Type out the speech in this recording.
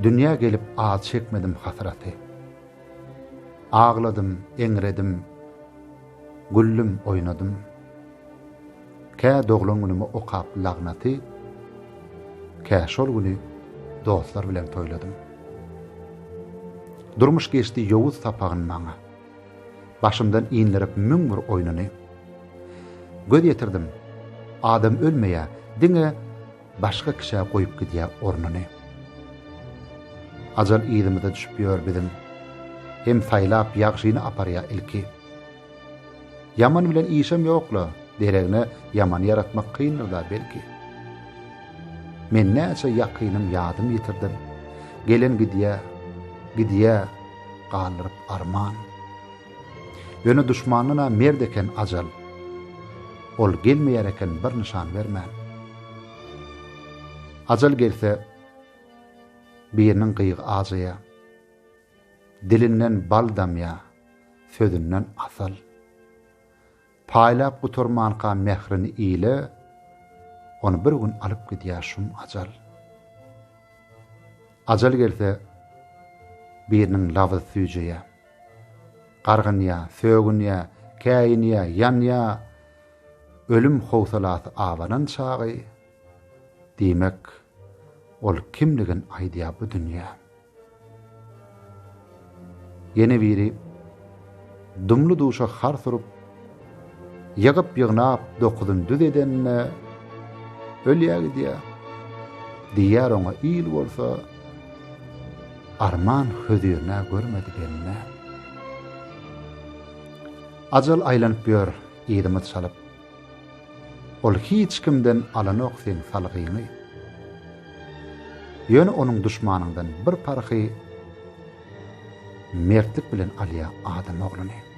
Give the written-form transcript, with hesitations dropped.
Dünya gelip ağız çekmedim hatıratı. Ağladım, eňredim, güllüm oynadım. Kä doglan günümi okap lagnaty, kä şol güni dostlar bilen toýladym. Durmuş geçti ýowuz tapagyn maňa. Başymdan iňlerip müň bir oýnany. Göz ýetirdim. Adam ölmeýä, diňe başga kişä goýup gidýär ornuny. Ajal ýerime düşüp ýör bidim. Hem saýlap ýagşyny aparýa ilki. Yaman bilen işem ýokla, deregine yaman yaratmak kyndyr belki. Men näçe ýakynym ýadym ýitirdim. Gelen gidýär, galyryp arman. Ýöne düşmanyna merdeken ajal. Ol gelmeýär eken bir nişan bermän. Ajal gelse birinin gyýygy azyýa, dilinden bal damýa, sözünden asal. Paýlap guturmanka mehrini ile, onu bir gün alıp gidýär şum ajal. Ajal gelse birinin lawy süýjeýä, gargynýa, sögünýä, käýinýä, yanýa, ölüm howsalasy awanan çagy, diýmek ol kimligin aýdýar bu dünýä. Yeni biri dumlu duşa har surup, ýagyp ýygnap dokudun düz edenne ölýär gidýär. Diýär oňa ýyl bolsa, arman hödürne görmedi benne. Ajal aýlanyp ýör ýerime çalyp. Ol hiç kimden alanok sen salgyny. Ýöne onuň düşmanyndan bir parhy mertlik bilen alýa adam ogluny.